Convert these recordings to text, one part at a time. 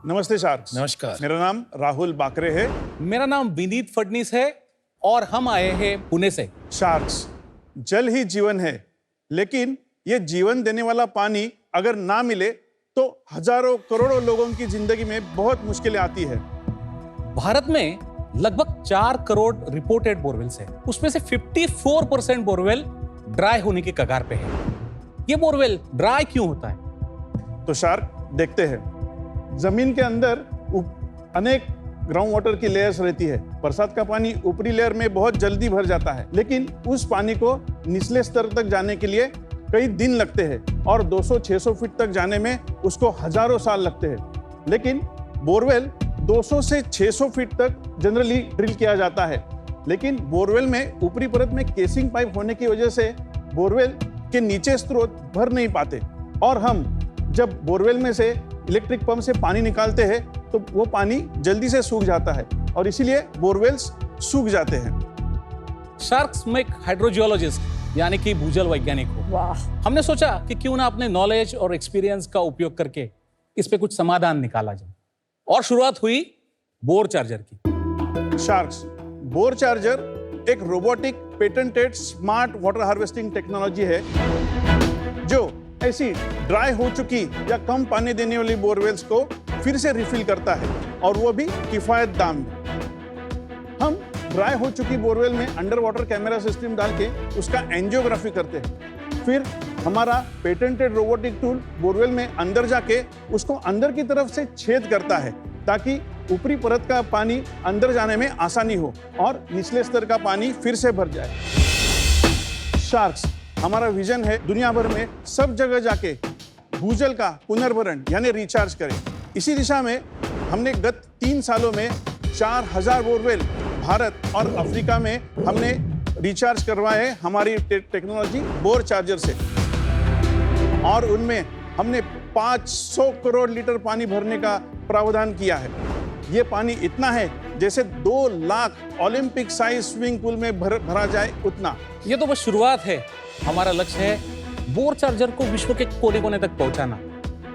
नमस्ते शार्क्स। नमस्कार। मेरा नाम राहुल बाकरे है। मेरा नाम विनीत फडनीस है और हम आए हैं पुणे से। शार्क्स, जल ही जीवन है, लेकिन ये जीवन देने वाला पानी अगर ना मिले तो हजारों करोड़ों लोगों की जिंदगी में बहुत मुश्किलें आती है। भारत में लगभग 4 करोड़ रिपोर्टेड बोरवेल्स हैं। उसमें से 54% बोरवेल ड्राई होने के कगार पे है। ये बोरवेल ड्राई क्यों होता है? तो शार्क, देखते हैं। जमीन के अंदर अनेक ग्राउंड वाटर की लेयर्स रहती है। बरसात का पानी ऊपरी लेयर में बहुत जल्दी भर जाता है, लेकिन उस पानी को निचले स्तर तक जाने के लिए कई दिन लगते हैं और 200-600 फीट तक जाने में उसको हजारों साल लगते हैं। लेकिन बोरवेल 200 से 600 फीट तक जनरली ड्रिल किया जाता है, लेकिन बोरवेल में ऊपरी परत में केसिंग पाइप होने की वजह से बोरवेल के नीचे स्रोत भर नहीं पाते और हम जब बोरवेल में से इलेक्ट्रिक पंप से पानी निकालते हैं तो वो पानी जल्दी से सूख जाता है और इसीलिए बोरवेल्स सूख जाते हैं। शार्क्स में एक हाइड्रोजियोलॉजिस्ट यानी कि भूजल वैज्ञानिक हो। वाह। हमने सोचा कि क्यों ना अपने नॉलेज और एक्सपीरियंस का उपयोग करके इस पे कुछ समाधान निकाला जाए और शुरुआत हुई बोर चार्जर की। शार्क्स, बोर चार्जर एक robotic patented smart water harvesting technology है जो ऐसी ड्राई हो चुकी या कम पानी देने वाली बोरवेल्स को फिर से रिफिल करता है और वो भी किफायत दाम में। हम ड्राई हो चुकी बोरवेल में अंडर वाटर कैमरा सिस्टम डाल के उसका एंजियोग्राफी करते हैं। फिर हमारा पेटेंटेड रोबोटिक टूल बोरवेल में अंदर जाके उसको अंदर की तरफ से छेद करता है ताकि ऊपरी परत का पानी अंदर जाने में आसानी हो और निचले स्तर का पानी फिर से भर जाए। शार्क्स, हमारा विजन है दुनिया भर में सब जगह जाके भूजल का पुनर्भरण यानी रिचार्ज करें। इसी दिशा में हमने गत 3 सालों में 4000 बोरवेल भारत और अफ्रीका में हमने रिचार्ज करवाए हमारी टेक्नोलॉजी बोर चार्जर से और उनमें हमने 500 करोड़ लीटर पानी भरने का प्रावधान किया है। ये पानी इतना है जैसे 2 lakh Olympic size swimming pool में भरा जाए उतना। ये तो बस शुरुआत है। हमारा लक्ष्य है बोर चार्जर को विश्व के कोने कोने तक पहुंचाना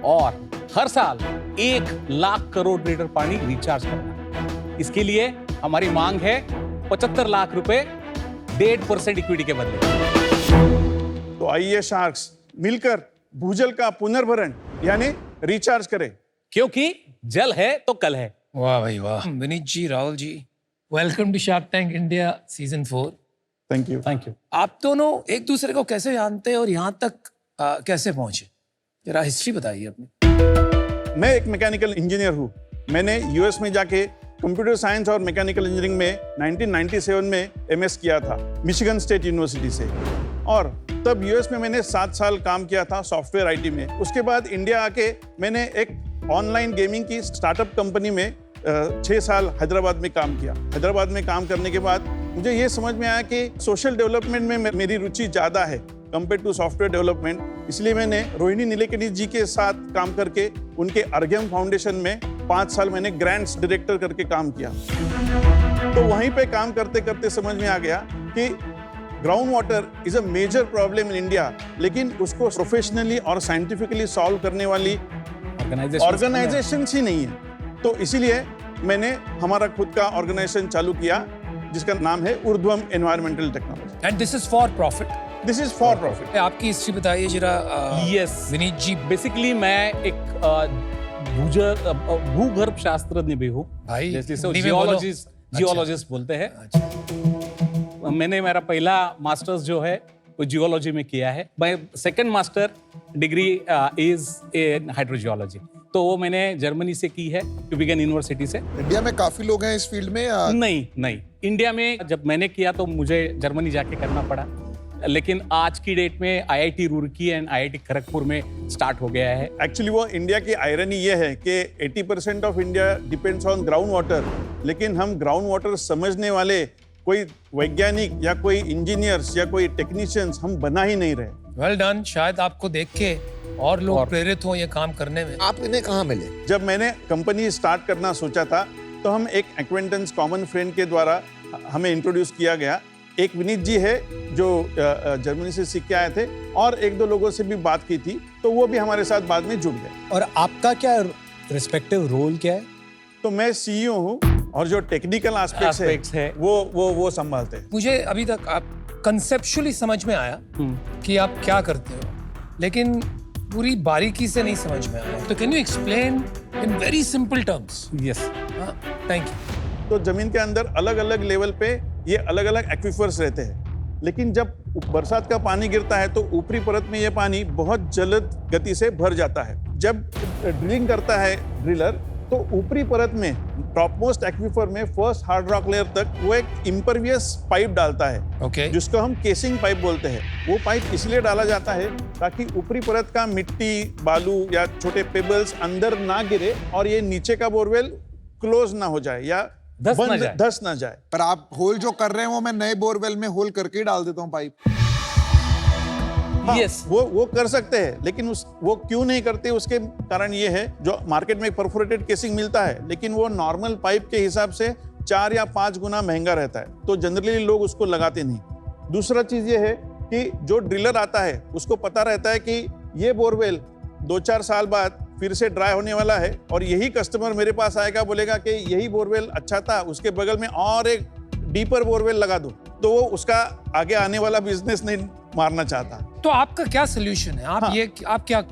और हर साल 1 लाख करोड़ लीटर पानी रिचार्ज करना। इसके लिए हमारी मांग है 75 लाख रुपए 1.5% इक्विटी के बदले। तो आइए शार्क्स, मिलकर भूजल का पुनर्भरण यानी रिचार्ज करें, क्योंकि जल है तो कल है। वाह भाई वाह। Vineet ji, Rahul ji, welcome to shark tank India season 4। Thank you. Thank you. आप दोनों एक दूसरे को कैसे जानते हैं और यहाँ तक कैसे पहुंचे? जरा हिस्ट्री बताइए अपनी। मैं एक मैकेनिकल इंजीनियर हूँ। मैंने यूएस में जाके कंप्यूटर साइंस और मैकेनिकल इंजीनियरिंग में 1997 में एमएस किया था मिशिगन स्टेट यूनिवर्सिटी से और तब यूएस में मैंने 7 साल काम किया था सॉफ्टवेयर आईटी में। उसके बाद इंडिया आके मैंने एक ऑनलाइन गेमिंग की स्टार्टअप कंपनी में 6 साल हैदराबाद में काम किया। हैदराबाद में काम करने के बाद मुझे ये समझ में आया कि सोशल डेवलपमेंट में मेरी रुचि ज़्यादा है कंपेयर टू सॉफ्टवेयर डेवलपमेंट। इसलिए मैंने रोहिणी नीलेकनी जी के साथ काम करके उनके अर्घ्यम फाउंडेशन में 5 साल मैंने ग्रांट्स डायरेक्टर करके काम किया। तो वहीं पे काम करते करते समझ में आ गया कि ground water is a major problem in India, लेकिन उसको प्रोफेशनली और साइंटिफिकली सॉल्व करने वाली ऑर्गेनाइजेशन ही नहीं है। तो इसीलिए मैंने हमारा खुद का ऑर्गेनाइजेशन चालू किया जिसका नाम है Urdhvam environmental technology. And this is for profit. This is for profit. आपकी हिस्ट्री बताइए जरा। यस विनीत जी। बेसिकली मैं एक भूगर्भ शास्त्रज्ञ भी हूँ भाई, जैसे हिंदी में बोलो। जियोलॉजिस्ट बोलते हैं। मैंने मेरा पहला मास्टर्स जो है वो जियोलॉजी में किया है। My second master degree is in hydrogeology, तो वो मैंने जर्मनी से की है, ट्यूबिंगन यूनिवर्सिटी से। इंडिया में काफी लोग हैं इस फील्ड में या? नहीं, इंडिया में जब मैंने किया तो मुझे जर्मनी जाके करना पड़ा, लेकिन आज की डेट में IIT Roorkee and IIT Kharagpur में स्टार्ट हो गया है। एक्चुअली वो इंडिया की आयरनी ये है कि 80% of India depends on ground water, लेकिन हम ग्राउंड वाटर समझने वाले कोई वैज्ञानिक या कोई इंजीनियर्स या कोई टेक्नीशियंस हम बना ही नहीं रहे। Well done. शायद आपको देख के और लोग प्रेरित हो ये काम करने में। आप इन्हें कहाँ मिले? जब मैंने कंपनी स्टार्ट करना सोचा था तो हम एक एक्वेंटेंस कॉमन फ्रेंड के द्वारा हमें इंट्रोड्यूस किया गया। एक विनीत जी है जो जर्मनी से सीख के आए थे और 1-2 लोगों से भी बात की थी, तो वो भी हमारे साथ बाद में जुड़ गए। और आपका क्या रिस्पेक्टिव रोल क्या है? तो मैं सीईओ हूँ और जो टेक्निकल Aspects एस्पेक्ट्स है। है वो संभालते हैं। मुझे अभी तक आप कंसेप्चुअली समझ में आया कि आप क्या करते हो, लेकिन पूरी बारीकी से नहीं समझ में आया। तो can you explain in very simple terms? Yes thank you. तो जमीन के अंदर अलग अलग लेवल पे ये अलग अलग एक्विफर्स रहते हैं, लेकिन जब बरसात का पानी गिरता है तो ऊपरी परत में ये पानी बहुत जल्द गति से भर जाता है। जब ड्रिलिंग करता है ड्रिलर तो ऊपरी परत में टॉप मोस्ट एक्विफर में फर्स्ट हार्ड रॉक लेयर तक वो एक इम्परवियस पाइप डालता है, ओके। जिसको हम केसिंग पाइप बोलते हैं। वो पाइप इसलिए डाला जाता है ताकि ऊपरी परत का मिट्टी, बालू या छोटे पेबल्स अंदर ना गिरे और ये नीचे का बोरवेल क्लोज ना हो जाए या धस ना जाए। पर आप होल जो कर रहे हैं वो मैं नए बोरवेल में होल करके ही डाल देता हूँ पाइप। हाँ, यस वो कर सकते हैं, लेकिन वो क्यों नहीं करते उसके कारण ये है, जो मार्केट में परफोरेटेड केसिंग मिलता है लेकिन वो नॉर्मल पाइप के हिसाब से 4 या 5 गुना महंगा रहता है, तो जनरली लोग उसको लगाते नहीं। दूसरा चीज ये है कि जो ड्रिलर आता है उसको पता रहता है कि ये बोरवेल 2-4 साल बाद फिर से ड्राई होने वाला है और यही कस्टमर मेरे पास आएगा, बोलेगा कि यही बोरवेल अच्छा था, उसके बगल में और एक डीपर बोरवेल लगा दो, तो वो उसका आगे आने वाला बिजनेस नहीं मारना चाहता। तो आपका क्या सोल्यूशन है? आप आप क्या?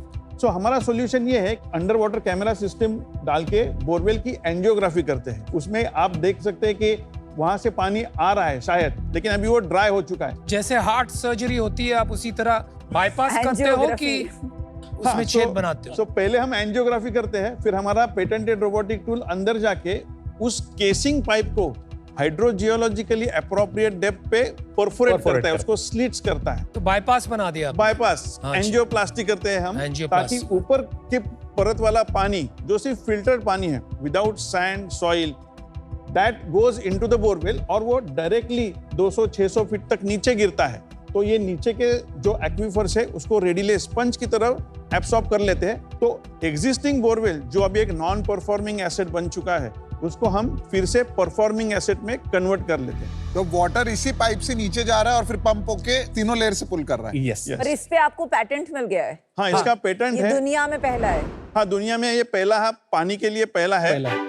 हमारा सॉल्यूशन ये है, अंडर वाटर कैमरा सिस्टम डाल के बोरवेल की एंजियोग्राफी करते हैं। उसमें आप देख सकते हैं कि वहां से पानी आ रहा है शायद, लेकिन अभी वो ड्राई हो चुका है। जैसे हार्ट सर्जरी होती है, आप उसी तरह बाईपास करते हो कि उसमें छेद बनाते हो? पहले हम एंजियोग्राफी करते हैं, फिर हमारा पेटेंटेड रोबोटिक टूल अंदर जाके उस केसिंग पाइप को हाइड्रोजियोलॉजिकली अप्रोप्रिएट डेप्थ पे परफोरेट करता है, उसको स्लिट्स करता है। तो बाईपास बना दिया आपने। बाईपास एंजियोप्लास्टी करते हैं हम, ताकि एंजियोप्लास्टी। ऊपर के परत वाला पानी जो सिर्फ फिल्टर्ड पानी है, without sand soil, that goes into the borewell और वो डायरेक्टली 200-600 फीट तक नीचे गिरता है। तो ये नीचे के जो एक्विफर्स है उसको रेडिले स्पंज की तरह एब्सॉर्ब कर लेते हैं। तो एग्जिस्टिंग बोरवेल जो अभी एक नॉन परफॉर्मिंग एसेट बन चुका है, उसको हम फिर से परफॉर्मिंग एसेट में कन्वर्ट कर लेते हैं। तो वाटर इसी पाइप से नीचे जा रहा है और फिर पंप होके तीनों लेयर से पुल कर रहा है। यस पर इस पे आपको पेटेंट मिल गया है। हाँ, इसका पेटेंट ये है। दुनिया में पहला है। हाँ, दुनिया में ये पहला है, पानी के लिए पहला है।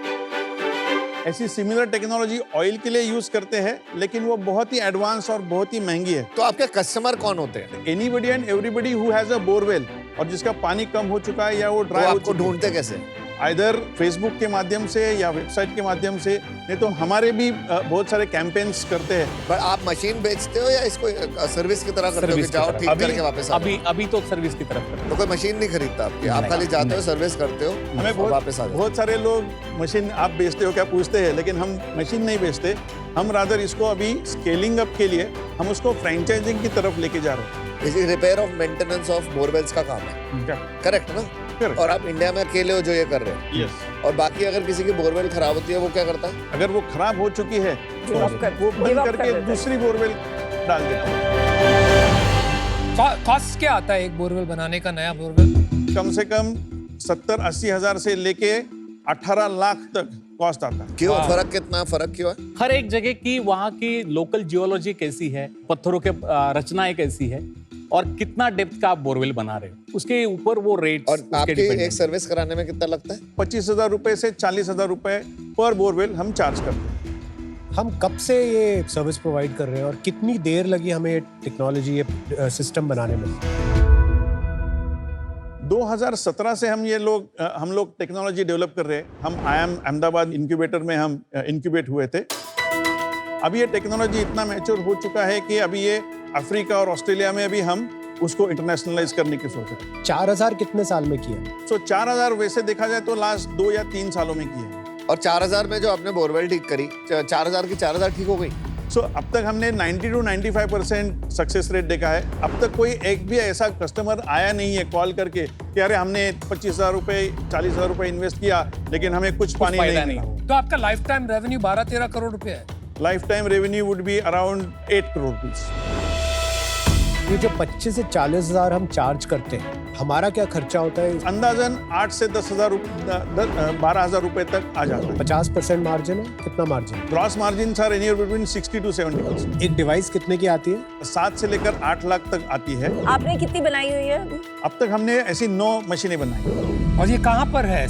ऐसी सिमिलर टेक्नोलॉजी ऑयल के लिए यूज करते हैं, लेकिन वो बहुत ही एडवांस और बहुत ही महंगी है। तो आपके कस्टमर कौन होते हैं? Anybody and everybody who has a borewell और जिसका पानी कम हो चुका है या वो ड्राई हो आपको चुका है, ढूंढते कैसे? आइदर फेसबुक के माध्यम से या वेबसाइट के माध्यम से, नहीं तो हमारे भी बहुत सारे कैंपेन्स करते हैं। पर आप मशीन बेचते हो या इसको सर्विस की तरह करते हो कि जाओ ठीक करके वापस आ जाओ? अभी तो सर्विस की तरफ तो कोई मशीन नहीं खरीदता आपकी, आप खाली जाते हो, सर्विस करते हो, हमें और वापस आ जाओ। बहुत सारे लोग मशीन आप बेचते हो क्या पूछते हैं, लेकिन हम मशीन नहीं बेचते। हम रादर इसको अभी स्केलिंग अप के लिए हम उसको फ्रेंचाइजिंग की तरफ लेके जा रहे हैं। इसी repair of maintenance of borewells का काम है, करेक्ट ना? Correct. और आप इंडिया में अकेले हो जो ये कर रहे हो। यस। और बाकी अगर किसी की बोरवेल खराब होती है वो क्या करता है? अगर वो खराब हो चुकी है तो Give up कर- वो give बंद up कर करके देते हैं। दूसरी बोरवेल डाल देते हैं। कॉस्ट क्या आता है एक बोरवेल बनाने का, नया बोरवेल? कम से कम 70-80 हजार से लेके 18 लाख तक कॉस्ट आता है। क्यों फर्क, कितना फर्क क्यों है? हर एक जगह की वहाँ की लोकल जियोलॉजी कैसी है, पत्थरों के रचनाएं कैसी है और कितना डेप्थ का आप बोरवेल बना रहे हो, उसके ऊपर वो रेट। और आपकी एक सर्विस कराने में कितना लगता है? 25,000 रुपए से 40,000 रुपए पर बोरवेल हम चार्ज करते हैं। हम कब से ये सर्विस प्रोवाइड कर रहे हैं और कितनी देर लगी हमें टेक्नोलॉजी, ये सिस्टम बनाने में? 2017 से हम लोग टेक्नोलॉजी डेवलप कर रहे हैं। हम IIM अहमदाबाद इंक्यूबेटर में हम इंक्यूबेट हुए थे। अभी ये टेक्नोलॉजी इतना मैच्योर हो चुका है कि अभी ये अफ्रीका और ऑस्ट्रेलिया में भी हम उसको इंटरनेशनलाइज करने की सोच रहे हैं। 4000 कितने साल में किया? 4000 वैसे देखा जाए तो लास्ट 2 या 3 सालों में किए हैं। और 4000 में जो आपने बोरवेल ठीक करी, 4000 की 4000 ठीक हो गई? अब तक हमने 90 to 95% सक्सेस रेट देखा है। अब तक कोई एक भी ऐसा कस्टमर आया नहीं है कॉल करके कि अरे हमने 25,000 रुपए 40,000 रुपए इन्वेस्ट किया लेकिन हमें कुछ पानी नहीं मिला। तो आपका लाइफ टाइम रेवेन्यू 12-13 करोड़ रुपए है। Life time revenue would be around 8 crore rupees. ये जो 25 से 40 हजार हम चार्ज करते हैं, हमारा क्या खर्चा होता है? अंदाजन 8 से 10,000 12,000 रुपए तक आ जाता है। 50% मार्जिन है? कितना margin? Gross margin sir anywhere between 60 to 70%। एक डिवाइस कितने की आती है? 7 से लेकर 8 लाख तक आती है। आपने कितनी बनाई हुई है अभी? अब तक हमने ऐसी 9 मशीनें बनाई। और ये कहाँ पर है?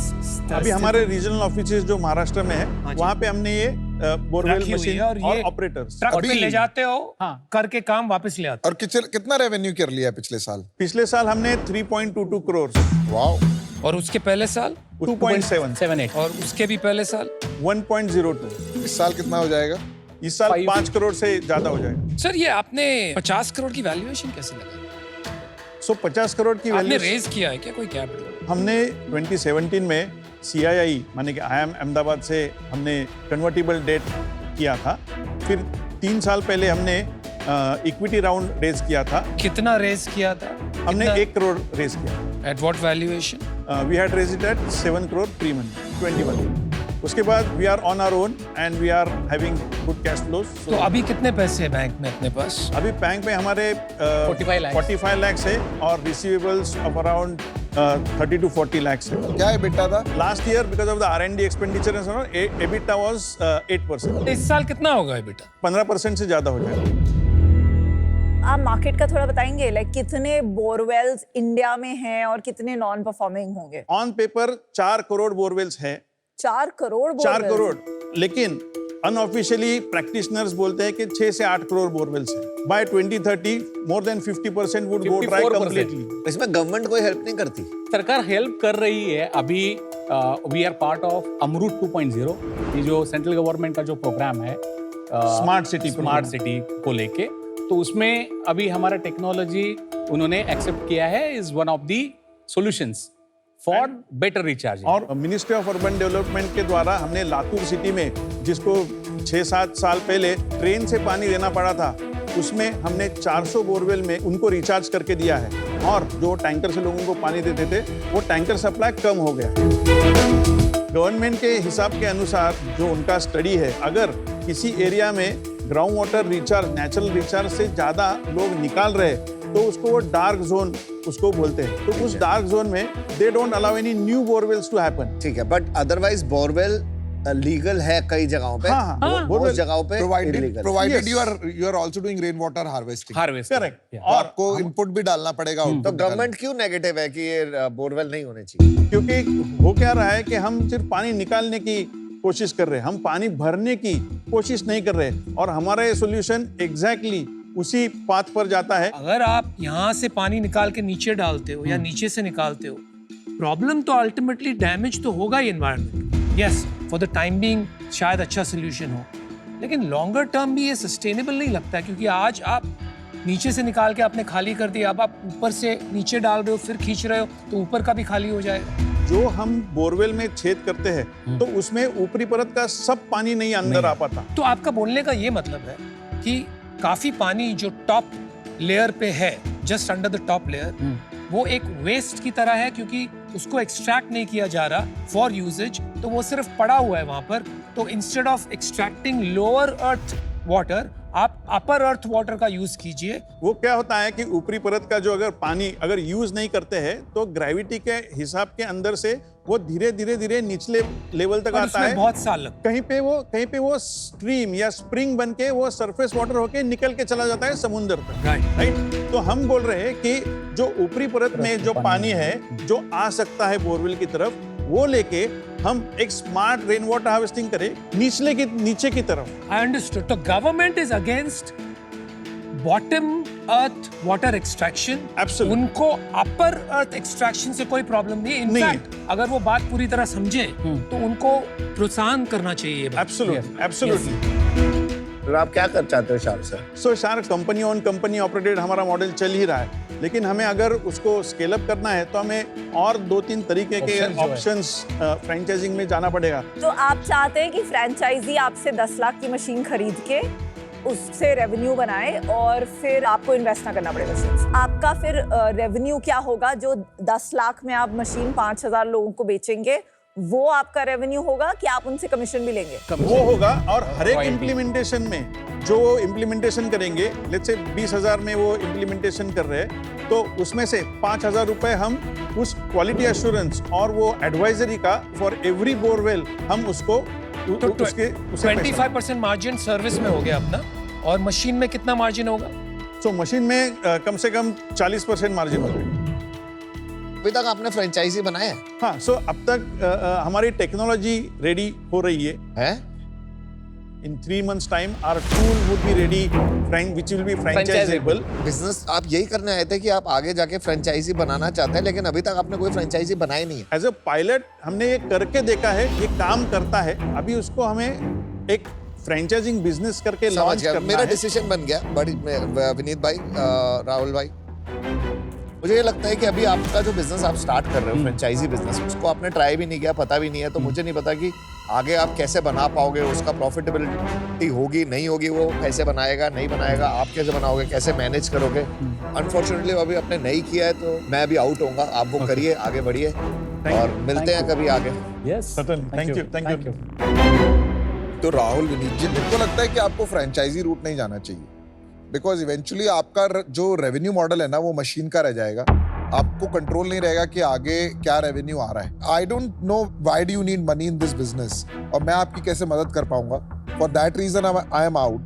अभी हमारे रीजनल ऑफिसेज जो महाराष्ट्र में है, वहाँ पे हमने ये बोरवेल रखी हुई मशीन है और और ये ऑपरेटर्स ट्रक पे अभी- ले जाते हो, हाँ। करके काम वापस ले आते और कितना रेवेन्यू कर लिया पिछले साल? पिछले साल हमने 3.22 करोड़, वाओ। हो। और उसके पहले साल 2.7, 7-8 और उसके भी पहले साल 1.02। इस साल कितना हो जाएगा? इस साल 5 5 करोड़ से ज्यादा हो जाएगा। सर, ये आपने 50 करोड़ की वैल्यूएशन कैसे लगा? 50 करोड़ की आपने वैल्यू रेज किया है क्या कोई कैपिटल? हमने 2017 में CII माने कि IIM अहमदाबाद से हमने कन्वर्टिबल डेट किया था। फिर 3 साल पहले हमने इक्विटी राउंड रेज किया था। कितना रेज किया था? हमने 1 करोड़ रेज किया। At what valuation? We had raise it at 7 crore pre money 21। उसके बाद we are on our own and we are having good cash flows. तो अभी कितने पैसे हैं बैंक में अपने पास? अभी बैंक में हमारे 45 लाख है और receivables of around 30 to 40 lakhs है। क्या है बेटा था? Last year because of the R&D expenditure EBITDA was 8%। इस साल कितना होगा ये बेटा? 15% से ज्यादा हो जाएगा। आप मार्केट का थोड़ा बताएंगे, लाइक कितने बोरवेल्स इंडिया में हैं और कितने नॉन परफॉर्मिंग होंगे? ऑन पेपर 4 करोड़ बोरवेल्स है। 4 करोड़ 4 borewells? करोड़, लेकिन अनऑफिशियली प्रैक्टिशनर्स बोलते हैं कि 6 से 8 करोड़ बोरवेल्स है। By 2030 more than 50% would go dry 54%। Completely. इसमें गवर्नमेंट कोई हेल्प नहीं करती? सरकार हेल्प कर रही है। अभी we are part of AMRUT 2.0, ये जो सेंट्रल गवर्नमेंट का जो प्रोग्राम है स्मार्ट सिटी को लेके, तो उसमें अभी हमारा टेक्नोलॉजी उन्होंने एक्सेप्ट किया है is one of the solutions for better recharge. और मिनिस्ट्री ऑफ अर्बन डेवलपमेंट के द्वारा हमने लातूर सिटी में, जिसको 6-7 साल पहले ट्रेन से पानी देना पड़ा था, उसमें हमने 400 बोरवेल में उनको रिचार्ज करके दिया है। और जो टैंकर से लोगों को पानी देते थे, वो टैंकर सप्लाई कम हो गया। गवर्नमेंट के हिसाब के अनुसार जो उनका स्टडी है, अगर किसी एरिया में ground water recharge, natural recharge से ज्यादा लोग निकाल रहे, तो उसको वो डार्क जोन उसको बोलते हैं। तो उस डार्क जोन में they don't allow any new borewells to happen. ठीक है, बट अदरवाइज बोरवेल लीगल है कई जगहों पे। हाँ, हाँ, बहुत जगहों पे provided illegal। You are also doing rain water harvesting. Correct. और आपको इनपुट भी डालना पड़ेगा। तो गवर्नमेंट क्यों नेगेटिव है कि ये बोरवेल नहीं होने चाहिए? क्योंकि हो क्या रहा है कि हम सिर्फ पानी निकालने की कोशिश कर रहे हैं, हम पानी भरने की कोशिश नहीं कर रहे, और हमारा ये सोल्यूशन एग्जैक्टली उसी पाथ पर जाता है। अगर आप यहाँ से पानी निकाल के नीचे डालते हो या नीचे से निकालते हो, प्रॉब्लम तो अल्टीमेटली डैमेज तो होगा ही environment. Yes, for the time being शायद अच्छा सोल्यूशन हो, लेकिन लॉन्गर टर्म भी ये सस्टेनेबल नहीं लगता है, क्योंकि आज आप नीचे से निकाल के आपने खाली कर दिया, अब आप ऊपर से नीचे डाल रहे हो, फिर खींच रहे हो, तो ऊपर का भी खाली हो जाएगा। जो हम बोरवेल में छेद करते हैं, तो उसमें ऊपरी परत का सब पानी नहीं अंदर आ पाता। तो आपका बोलने का ये मतलब है कि काफी पानी जो टॉप लेयर पे है, just under the top layer, वो एक वेस्ट की तरह है, क्योंकि उसको एक्सट्रैक्ट नहीं किया जा रहा फॉर यूजेज, तो वो सिर्फ पड़ा हुआ है वहां पर। तो instead of extracting lower earth water, आप अपर अर्थ वाटर का यूज कीजिए। वो क्या होता है कि ऊपरी परत का जो अगर पानी अगर यूज नहीं करते हैं, तो ग्रेविटी के हिसाब के अंदर से वो धीरे धीरे निचले लेवल तक और आता उसमें है। बहुत साल लगता कहीं पे वो स्ट्रीम या स्प्रिंग बन के वो सरफेस वाटर होके निकल के चला जाता है समुद्र तक। है। राइट। तो हम बोल रहे हैं कि जो ऊपरी परत में जो पानी है जो आ सकता है बोरवेल की तरफ, वो लेके हम एक स्मार्ट रेन वाटर हार्वेस्टिंग करें नीचे की तरफ। I understood. तो government is against bottom earth water extraction. Absolutely. उनको अपर अर्थ एक्सट्रैक्शन से कोई प्रॉब्लम नहीं है। नहीं है। इनफैक्ट अगर वो बात पूरी तरह समझे तो उनको प्रोत्साहन करना चाहिए ये बात। एब्सोल्युटली। तो आप क्या कर चाहते हो shark sir? So shark company on company operated हमारा मॉडल चल ही रहा है, लेकिन हमें अगर उसको स्केल अप करना है, तो हमें और 2-3 तरीके के ऑप्शंस फ्रेंचाइजिंग में जाना पड़ेगा। तो आप चाहते हैं कि फ्रेंचाइजी आपसे 10 लाख की मशीन खरीद के उससे रेवेन्यू बनाए और फिर आपको इन्वेस्ट ना करना पड़ेगा। आपका फिर रेवेन्यू क्या होगा? जो 10 लाख में आप मशीन 5,000 लोगों को बेचेंगे, वो आपका रेवेन्यू होगा कि आप उनसे कमीशन भी लेंगे? वो होगा, और हर एक इम्प्लीमेंटेशन में जो इम्प्लीमेंटेशन करेंगे, लेट्स से 20,000 में वो इम्प्लीमेंटेशन कर रहे हैं, तो उसमें से 5,000 रुपए हम उस क्वालिटी एश्योरेंस और वो एडवाइजरी का फॉर एवरी बोरवेल हम उसको तो उसके उसे 25% मार्जिन सर्विस में हो गया अपना, और मशीन में कितना मार्जिन होगा? तो मशीन में कम से कम 40% मार्जिन हो गई। अभी तक आपने फ्रेंचाइजी बनाया है? हाँ, सो अब तक हमारी टेक्नोलॉजी रेडी हो रही है। हैं? In 3 months time, our tool would be ready, which will be franchisable. Business आप यही करने आए थे कि आप आगे जाके फ्रेंचाइजी बनाना चाहते हैं, लेकिन अभी तक आपने कोई फ्रेंचाइजी बनाई नहीं है। एज अ पायलट हमने ये करके देखा है, ये काम करता है। अभी उसको हमें एक फ्रेंचाइजिंग बिजनेस करके समझ लॉन्च गया, करना मेरा है। डिसीजन बन गया। बड़ी विनीत भाई, राहुल भाई, मुझे ये लगता है कि अभी आपका जो बिजनेस आप स्टार्ट कर रहे हो, फ्रेंचाइजी बिजनेस, उसको आपने ट्राई भी नहीं किया, पता भी नहीं है, तो मुझे नहीं पता कि आगे आप कैसे बना पाओगे, उसका प्रॉफिटेबिलिटी होगी नहीं होगी, वो कैसे बनाएगा नहीं बनाएगा, आप कैसे बनाओगे, कैसे मैनेज करोगे। अनफॉर्चुनेटली अभी आपने नहीं किया है, तो मैं अभी आउट होऊंगा। आप वो करिए, आगे बढ़िए और मिलते हैं कभी आगे। Yes, thank you. तो राहुल, विनीत जी, मेरे को लगता है कि आपको फ्रेंचाइजी रूट नहीं जाना चाहिए, बिकॉज इवेंचुअली आपका जो रेवेन्यू मॉडल है ना, वो मशीन का रह जाएगा। आपको कंट्रोल नहीं रहेगा कि आगे क्या रेवेन्यू आ रहा है। I don't know why do you need money in this business, और मैं आपकी कैसे मदद कर पाऊंगा। For that reason I am out.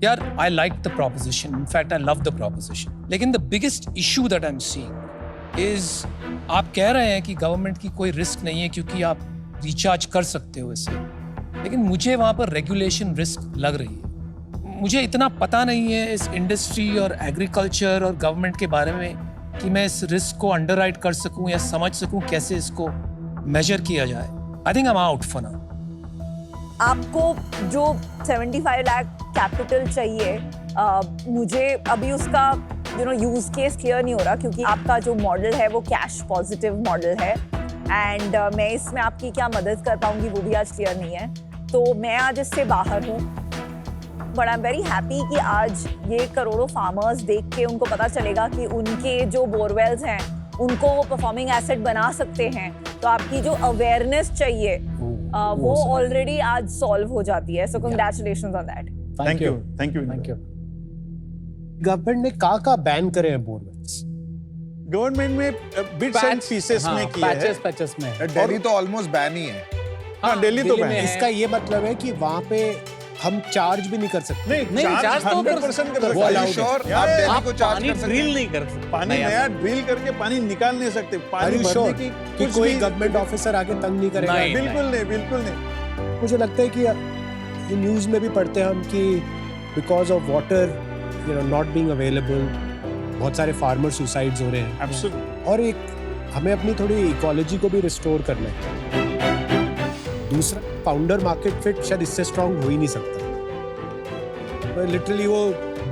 यार, I like the proposition. In fact, I love the proposition. लेकिन the biggest issue that I'm seeing is आप कह रहे हैं कि गवर्नमेंट की कोई रिस्क नहीं है क्योंकि आप रिचार्ज कर सकते हो इसे, लेकिन मुझे वहाँ पर रेगुलेशन रिस्क लग रही है। मुझे इतना पता नहीं है इस इंडस्ट्री और एग्रीकल्चर और गवर्नमेंट के बारे में कि मैं इस रिस्क को अंडरराइट कर सकूं या समझ सकूं कैसे इसको मेजर किया जाए। I think I am out for now. आपको जो 75 लाख कैपिटल चाहिए, मुझे अभी उसका यूज केस क्लियर नहीं हो रहा, क्योंकि आपका जो मॉडल है वो कैश पॉजिटिव मॉडल है, एंड मैं इसमें आपकी क्या मदद कर पाऊंगी वो भी आज क्लियर नहीं है। तो मैं आज इससे बाहर हूँ, but I am very happy कि आज ये करोड़ों फार्मर्स देख के उनको पता चलेगा कि उनके जो बोरवेल्स हैं उनको वो परफॉर्मिंग एसेट बना सकते हैं। तो आपकी जो अवेयरनेस चाहिए वो ऑलरेडी आज सॉल्व हो जाती है। सो congratulations on that. Thank you. Government ने का बैन करे हैं बोरवेल्स? गवर्नमेंट में बिट्स एंड पीसेस में किया है। पैचेस में। दिल्ली तो ऑलमोस्ट बैन ही है। हाँ, दिल्ली तो बैन है। इसका ये मतलब है कि वहाँ पे हम चार्ज भी नहीं कर सकते। नहीं, चार्ज तो 100% कर सकते Are you हैं। sure? यार, आप दिल्ली आप को चार्ज पानी कर सकते ड्रिल हैं? नहीं कर सकते। पानी नहीं, नया ड्रिल करके पानी निकाल नहीं सकते। Are पानी you भरने sure की कि कुछ कोई भी- गवर्नमेंट ऑफिसर आगे तंग नहीं करेगा? नहीं। बिल्कुल नहीं। मुझे लगता है कि ये न्यूज़ में भी पढ़ते हैं हम कि because of water not being available बहुत सारे फार्मर सुसाइड्स हो रहे हैं। Absolutely. और एक हमें अपनी थोड़ी इकोलॉजी को भी रिस्टोर करना है। दूसरा, फाउंडर मार्केट फिट शायद इससे स्ट्रांग हो ही नहीं सकता। लिटरली वो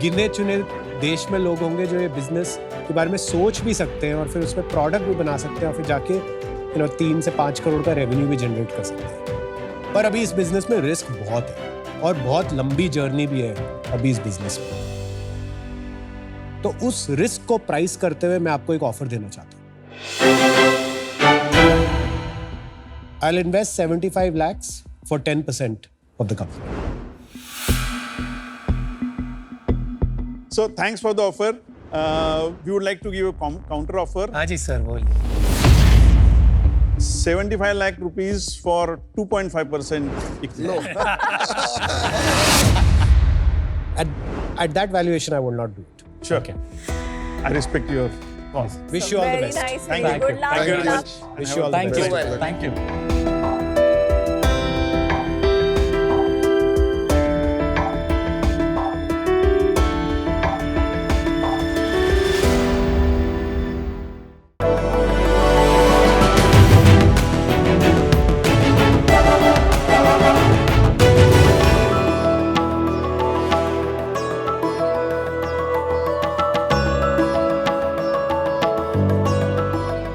गिने चुने देश में लोग होंगे जो ये बिजनेस के बारे में सोच भी सकते हैं और फिर उसमें प्रोडक्ट भी बना सकते हैं और फिर जाके 3 से 5 करोड़ का रेवेन्यू भी जनरेट कर सकते हैं। पर अभी इस बिजनेस में रिस्क बहुत है और बहुत लंबी जर्नी भी है अभी इस बिजनेस में। तो उस रिस्क को प्राइस करते हुए मैं आपको एक ऑफर देना चाहता हूं। I'll invest 75 lakhs for 10% of the company. So thanks for the offer. We would like to give a counter offer. हाँ जी सर, बोलिए। 75 lakh rupees for 2.5% low, At that valuation, I will not do it. Sure. I respect your call. Wish you all the Very best. nice. Thank you. Good luck. Thank you Good very luck. much. Wish you all the Thank best. you. Thank you.